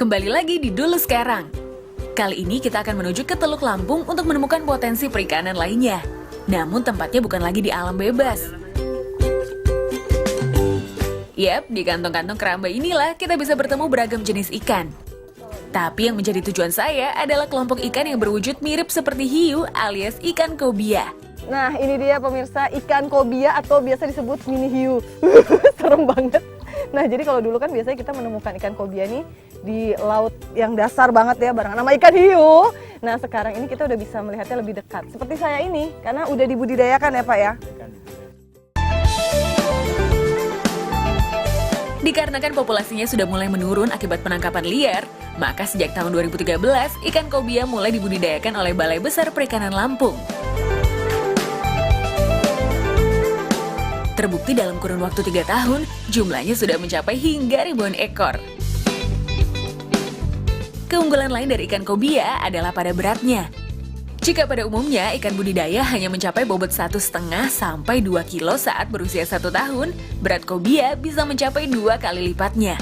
Kembali lagi di Dulu Sekarang. Kali ini kita akan menuju ke Teluk Lampung untuk menemukan potensi perikanan lainnya. Namun tempatnya bukan lagi di alam bebas. Yap, di kantong-kantong keramba inilah kita bisa bertemu beragam jenis ikan. Tapi yang menjadi tujuan saya adalah kelompok ikan yang berwujud mirip seperti hiu alias ikan kobia. Nah, ini dia pemirsa, ikan kobia atau biasa disebut mini hiu. Serem banget. Nah, jadi kalau dulu kan biasanya kita menemukan ikan kobia nih di laut yang dasar banget ya, barengan sama ikan hiu. Nah, sekarang ini kita udah bisa melihatnya lebih dekat. Seperti saya ini, karena udah dibudidayakan ya Pak ya. Dikarenakan populasinya sudah mulai menurun akibat penangkapan liar, maka sejak tahun 2013, ikan kobia mulai dibudidayakan oleh Balai Besar Perikanan Lampung. Terbukti dalam kurun waktu 3 tahun, jumlahnya sudah mencapai hingga ribuan ekor. Keunggulan lain dari ikan kobia adalah pada beratnya. Jika pada umumnya ikan budidaya hanya mencapai bobot 1,5 sampai 2 kilo saat berusia 1 tahun, berat kobia bisa mencapai 2 kali lipatnya.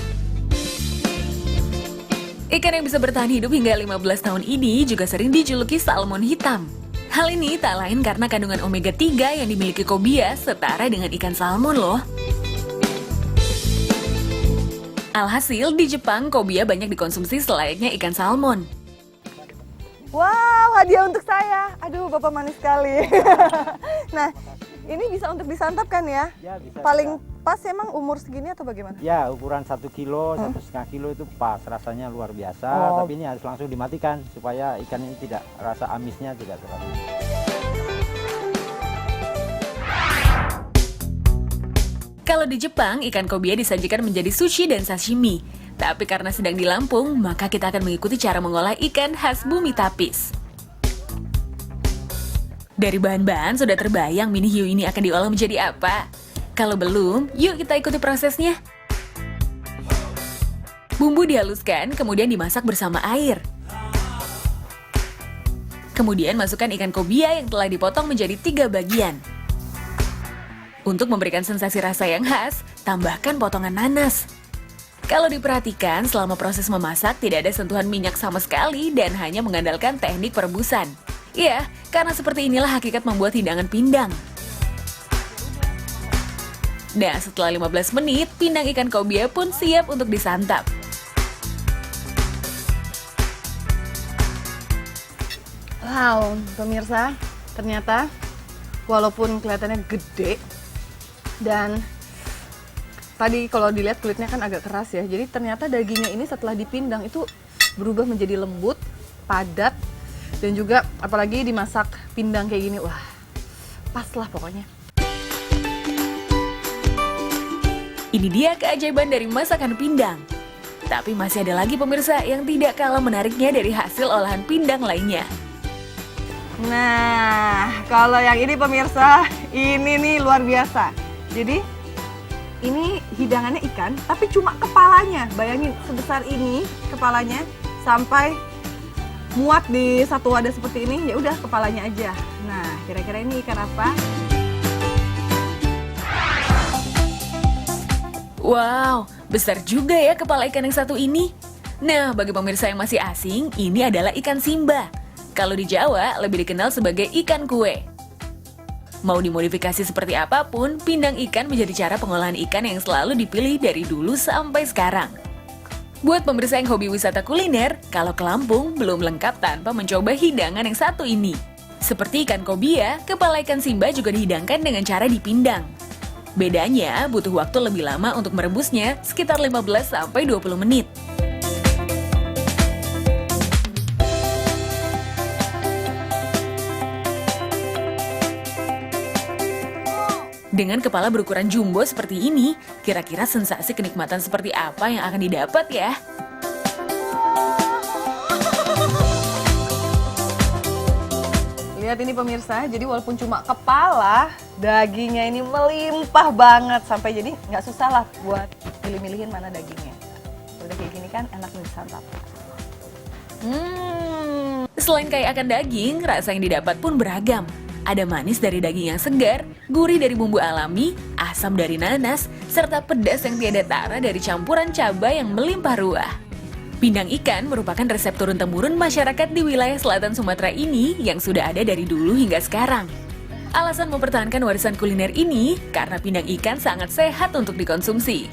Ikan yang bisa bertahan hidup hingga 15 tahun ini juga sering dijuluki salmon hitam. Hal ini tak lain karena kandungan omega 3 yang dimiliki kobia setara dengan ikan salmon loh. Alhasil, di Jepang, kobia banyak dikonsumsi selayaknya ikan salmon. Wow, hadiah untuk saya. Aduh, Bapak manis sekali. Nah, ini bisa untuk disantap kan ya? Ya, bisa. Paling pas emang umur segini atau bagaimana? Ya, ukuran 1 kilo, 1,5 kilo itu pas, rasanya luar biasa. Tapi ini harus langsung dimatikan supaya ikan ini tidak, rasa amisnya tidak terlalu. Kalau di Jepang, ikan kobia disajikan menjadi sushi dan sashimi. Tapi karena sedang di Lampung, maka kita akan mengikuti cara mengolah ikan khas bumi Tapis. Dari bahan-bahan sudah terbayang mini hiu ini akan diolah menjadi apa? Kalau belum, yuk kita ikuti prosesnya. Bumbu dihaluskan, kemudian dimasak bersama air. Kemudian masukkan ikan kobia yang telah dipotong menjadi 3 bagian. Untuk memberikan sensasi rasa yang khas, tambahkan potongan nanas. Kalau diperhatikan, selama proses memasak tidak ada sentuhan minyak sama sekali dan hanya mengandalkan teknik perebusan. Ya, karena seperti inilah hakikat membuat hidangan pindang. Nah, setelah 15 menit, pindang ikan kobia pun siap untuk disantap. Wow, pemirsa, ternyata walaupun kelihatannya gede dan tadi kalau dilihat kulitnya kan agak keras ya, jadi ternyata dagingnya ini setelah dipindang itu berubah menjadi lembut, padat, dan juga apalagi dimasak pindang kayak gini, wah pas lah pokoknya. Ini dia keajaiban dari masakan pindang. Tapi masih ada lagi pemirsa yang tidak kalah menariknya dari hasil olahan pindang lainnya. Nah, kalau yang ini pemirsa, ini nih luar biasa. Jadi ini hidangannya ikan, tapi cuma kepalanya. Bayangin sebesar ini kepalanya sampai muat di satu wadah seperti ini. Ya udah kepalanya aja. Nah, kira-kira ini ikan apa? Wow, besar juga ya kepala ikan yang satu ini. Nah, bagi pemirsa yang masih asing, ini adalah ikan simba. Kalau di Jawa, lebih dikenal sebagai ikan kue. Mau dimodifikasi seperti apapun, pindang ikan menjadi cara pengolahan ikan yang selalu dipilih dari dulu sampai sekarang. Buat pemirsa yang hobi wisata kuliner, kalau ke Lampung belum lengkap tanpa mencoba hidangan yang satu ini. Seperti ikan kobia, kepala ikan simba juga dihidangkan dengan cara dipindang. Bedanya, butuh waktu lebih lama untuk merebusnya, sekitar 15-20 menit. Dengan kepala berukuran jumbo seperti ini, kira-kira sensasi kenikmatan seperti apa yang akan didapat ya? Lihat ini pemirsa, jadi walaupun cuma kepala, dagingnya ini melimpah banget. Sampai jadi nggak susah lah buat milih-milihin mana dagingnya. Udah kayak gini kan enak nih disantap. Selain kaya akan daging, rasa yang didapat pun beragam. Ada manis dari daging yang segar, gurih dari bumbu alami, asam dari nanas, serta pedas yang tiada tara dari campuran cabai yang melimpah ruah. Pindang ikan merupakan resep turun-temurun masyarakat di wilayah selatan Sumatera ini yang sudah ada dari dulu hingga sekarang. Alasan mempertahankan warisan kuliner ini karena pindang ikan sangat sehat untuk dikonsumsi.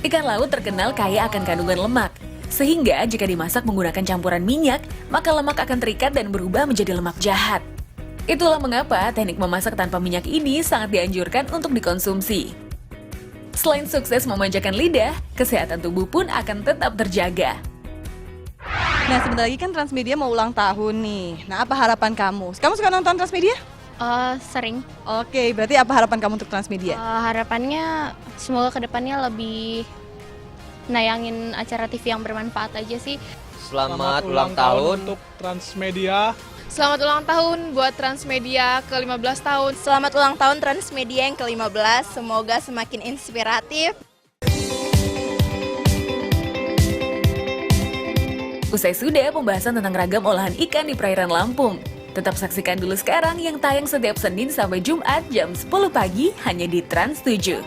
Ikan laut terkenal kaya akan kandungan lemak, sehingga jika dimasak menggunakan campuran minyak, maka lemak akan terikat dan berubah menjadi lemak jahat. Itulah mengapa teknik memasak tanpa minyak ini sangat dianjurkan untuk dikonsumsi. Selain sukses memanjakan lidah, kesehatan tubuh pun akan tetap terjaga. Nah, sebentar lagi kan Transmedia mau ulang tahun nih. Nah, apa harapan kamu? Kamu suka nonton Transmedia? Sering. Oke, berarti apa harapan kamu untuk Transmedia? Harapannya semoga kedepannya lebih nayangin acara TV yang bermanfaat aja sih. Selamat ulang tahun untuk Transmedia. Selamat ulang tahun buat Transmedia ke-15 tahun. Selamat ulang tahun Transmedia yang ke-15. Semoga semakin inspiratif. Usai sudah pembahasan tentang ragam olahan ikan di perairan Lampung. Tetap saksikan dulu sekarang yang tayang setiap Senin sampai Jumat jam 10 pagi hanya di Trans 7.